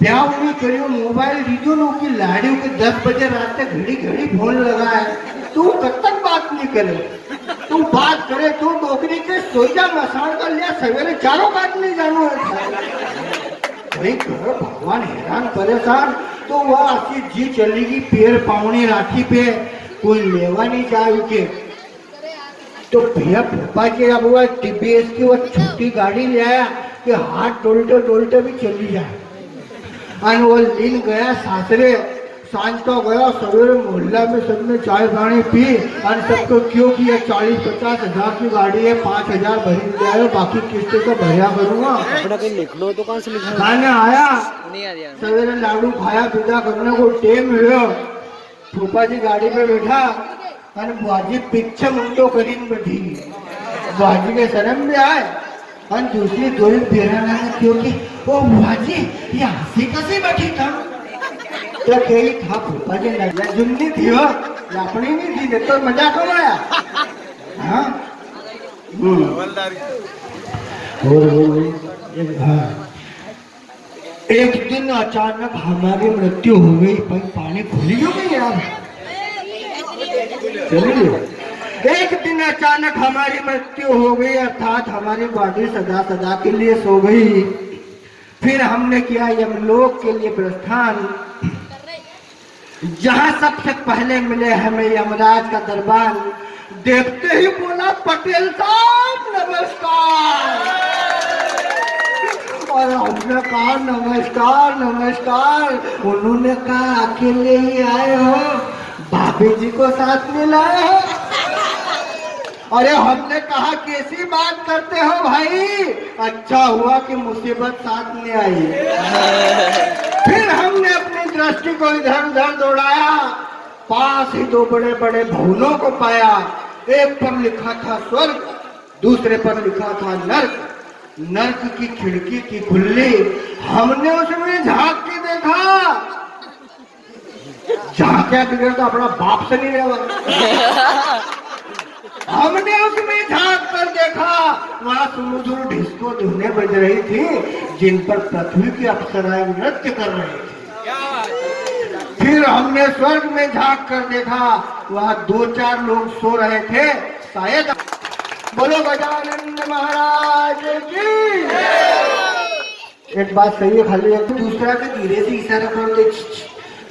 ब्याह नहीं करियो, मोबाइल लीजो नो की लाड़ियों के 10 बजे रात तक घड़ी घड़ी फोन लगा है। तू कब तक बात नहीं करे? तू बात करे तो नौकरी के सोचा मसान कर लिया, सवेरे चारों बात नहीं जानो है भाई। भगवान हैरान परेशान। तो वह आखिर जी चलेगी पैर पावनी राखी पे, कोई लेवा नहीं जाए के। तो भैया पापा के अब वो टीपीएस की वो छोटी गाड़ी ले आया कि हाथ डोलते डोलते भी चली जाए। और वो लीन गया सासरे, सांझ को गया, सवेरे मोहल्ला में सबने चाय पानी पी और सबको क्यों किया 40-50 हजार की गाड़ी है, 5,000 भरी ले आयो, बाकी किस्तें तो भरिया करूंगा। अपना कहीं लिख लो तो कहाँ से लिखा? खाने आया नहीं आ रहा। सवेरे लाडू खाया पीता करने को टेम हुआ। फूफा जी गाड़ी पे बैठा और बुआजी पीछे मुंडो करीन बैठी। बुआजी के शर्म भी आए और दूसरी दोई बेराना क्योंकि वो बुआजी ये हंसी कसी बैठी था। तो कही था फूफा जी नजर जुन्नी थी हो, अपनी नहीं थी, तो मजा कब आया? हाँ एक दिन अचानक हमारी मृत्यु हो गई। पर पानी खुली हो गई यार, चलिए। एक दिन अचानक हमारी मृत्यु हो गई, अर्थात हमारी बॉडी सदा सदा के लिए सो गई। फिर हमने किया यमलोक के लिए प्रस्थान, जहां सबसे पहले मिले हमें यमराज का दरबार। देखते ही बोला पटेल साहब नमस्कार, और हमने कहा नमस्कार नमस्कार। उन्होंने कहा अकेले ही आए हो, भाभी जी को साथ में लाए हो? अरे हमने कहा कैसी बात करते हो भाई, अच्छा हुआ कि मुसीबत साथ में आई। फिर हमने अपनी दृष्टि को इधर उधर दौड़ाया, पास ही 2 बड़े बड़े भवनों को पाया। एक पर लिखा था स्वर्ग, दूसरे पर लिखा था नर्क। नर्क की खिड़की की खुली, हमने उसमें झांक के देखा। झांका बिगड़ तो अपना बाप से नहीं रहा। हमने उसमें झांक कर देखा, वहां सुमधुर डिस्को धुनें बज रही थी, जिन पर पृथ्वी की अप्सराएं नृत्य कर रही थी। फिर हमने स्वर्ग में झांक कर देखा, वहां 2-4 लोग सो रहे थे, शायद। बोलो गजानन महाराज की। एक बात सही है, खाली एक दूसरा के धीरे से इशारा कर दे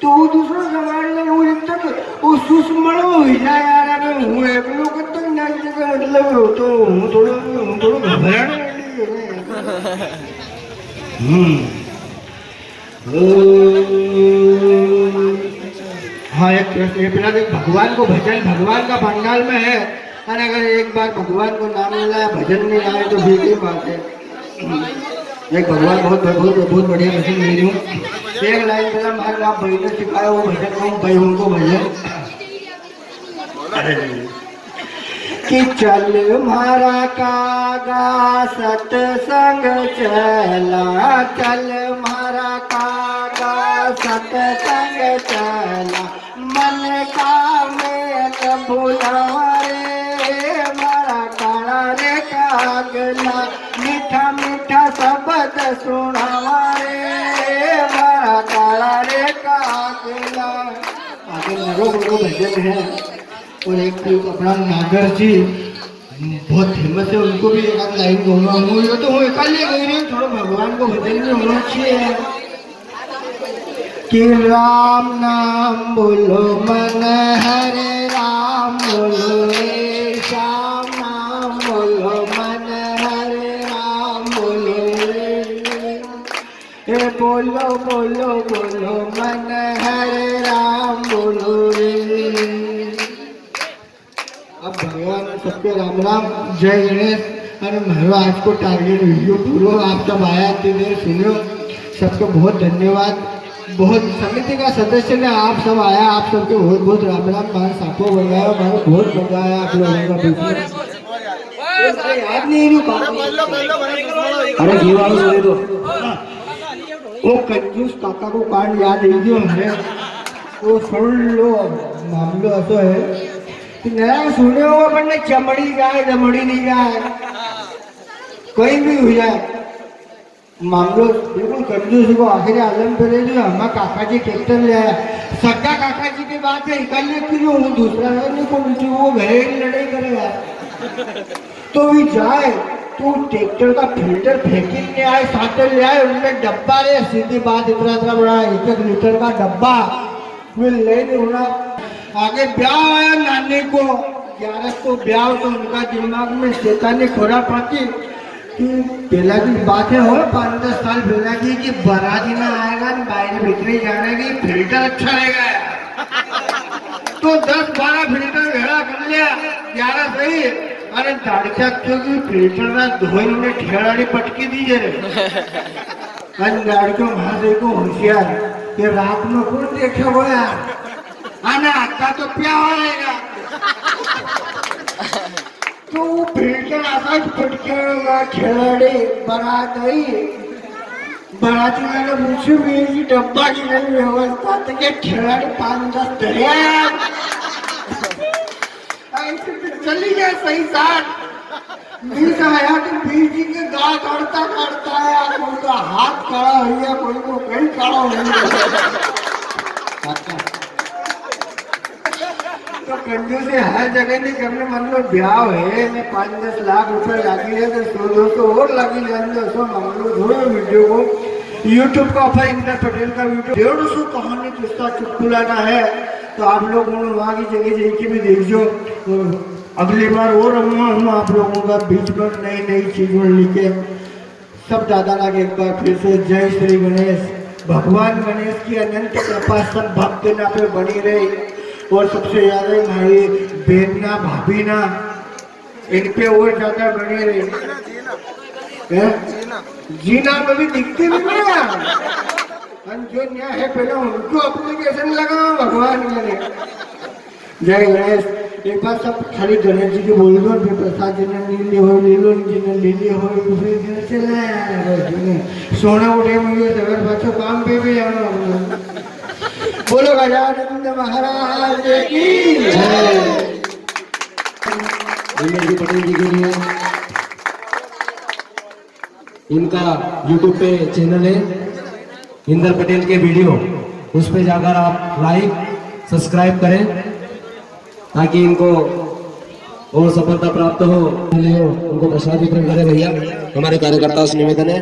तो वो दूसरा समाज में वो जब तक वो सुस्मरण हो जाए यार। अगर हूँ एक लोग तो नहीं का मतलब हो तो हूँ थोड़ा घबराने हाँ एक भगवान को भजन भगवान का पंडाल में है, और अगर एक बार भगवान को नाम मिलाया भजन नहीं आए तो भी की बात है। एक भगवान बहुत बढ़िया भजन ले रही हूँ। एक लाइन पहला हमारे आप भाई ने सिखाया वो भजन कहूँ भाई उनको भजन कि चल मारा कागा सत्संग चला, चल मारा कागा सत्संग चला, मन का मेल भुलावा रे मारा काला रे कागला, मीठा मीठा शब्द सुनावा रे मारा काला रे कागला। आगे नरो बड़ो भजन है। और एक अपना नागर जी बहुत फेमस है, उनको भी एक आध लाइन गाऊंगा। मुझे तो एक ही गई रही, थोड़ा भगवान को भजन में होना चाहिए कि राम नाम बोलो मन हरे राम बोलो रे, श्याम नाम बोलो मन हरे राम बोलो रे, बोलो बोलो बोलो मन हरे राम बोलो रे। अब भगवान सबके राम राम, जय गणेश। अरे मारो आज को टारगेट वीडियो पूरा आप सब आया इतनी देर सुनो, सबको बहुत धन्यवाद। बहुत समिति का सदस्य ने आप सब आया, आप सबके बहुत बहुत राम राम। हमारे साथों बढ़ाया, हमारा बहुत मजा आया आप लोगों का बिजनेस। याद नहीं रुका, अरे जीवाणु बोले तो वो कंजूस काका को कांड याद नहीं दियो हमें, वो सुन लो। मामलो ऐसा है नया सुने होगा पर चमड़ी जाए दमड़ी नहीं जाए, कहीं भी हो जाए। मामलो बिल्कुल कंजूस को आखिर आलम पे ले लिया। हमारा काका जी ट्रैक्टर ले आया, सगा काका जी की बात है, इकल्ले क्यों हूँ, दूसरा है नहीं को नीचे वो घरेलू लड़ाई करेगा। तो भी जाए तो ट्रैक्टर का फिल्टर फेंके ले आए, साथ ले आए, उनमें डब्बा रे, सीधी बात, इतना इतना बड़ा 1-1 लीटर का डब्बा वे ले नहीं होना। आगे ब्याह आया नानी को, 11 को ब्याह, तो उनका दिमाग में शैतानी खोरा पाती कि पहला की बात है हो 5-10 साल पहला की कि बाराती ना आएगा न बाहर बिखरे जाने की फिल्टर अच्छा रहेगा। तो 10-12 फिल्टर भेड़ा कर लिया, 11 सही। अरे दाड़िया क्योंकि फिल्टर ना धोई ने ठेड़ाड़ी पटकी दी जे अन दाड़ियों भाषे को होशियार कि रात में कौन देखे हो यार, आना आता तो क्या होएगा। तो फिल्टर आसा पटकेगा ठेड़ाड़ी बारात आई, बाराती वाले पूछे मेरी डब्बा की नहीं व्यवस्था तो क्या ठेड़ाड़ी 5-10 धरे ऐसे तो चली गया सही साथ। बीच आया तो बीच जी के गाल काटता है, कोई का हाथ खड़ा हो गया, कोई को कहीं खड़ा हो गया। तो कंजू से हर जगह नहीं करने, मतलब ब्याह है मैं 5-10 लाख रुपए लगी है तो 100-200 और लगी जाएंगे। सो मंगलो थोड़े वीडियो को यूट्यूब का ऑफर, इंद्र पटेल का वीडियो 150 कहानी किस्सा चुटकुलाना है, तो आप लोग वहाँ की जगह जाके भी देखियो। तो अगली बार और हम आप लोगों का बीच में नई चीज़ लिखे सब दादा लागे। एक बार फिर से जय श्री गणेश। भगवान गणेश की अनंत कृपा सब भक्त ना पे बनी रही, और सबसे ज्यादा भाई बहन ना भाभी ना इन पे और ज्यादा बनी रही। जीना में भी दिखती भी नहीं है, जो न्याय है पहले उनको एप्लीकेशन लगाओ भगवान ने। जय गणेश। एक बार सब खाली गणेश जी के बोल दो, फिर प्रसाद जी ने नीले हो ले लो, जी ने लीले हो फिर घर चला सोना उठे मुझे सगर बच्चों काम पे भी जाना। बोलो गजानंद महाराज की जय। इंद्र जी पटेल जी के लिए इनका YouTube पे चैनल है इंद्र पटेल के वीडियो, उस पे जाकर आप लाइक सब्सक्राइब करें ताकि इनको और सफलता प्राप्त हो। उनको प्रसाद वितरण करें भैया, हमारे कार्यकर्ताओं से निवेदन है।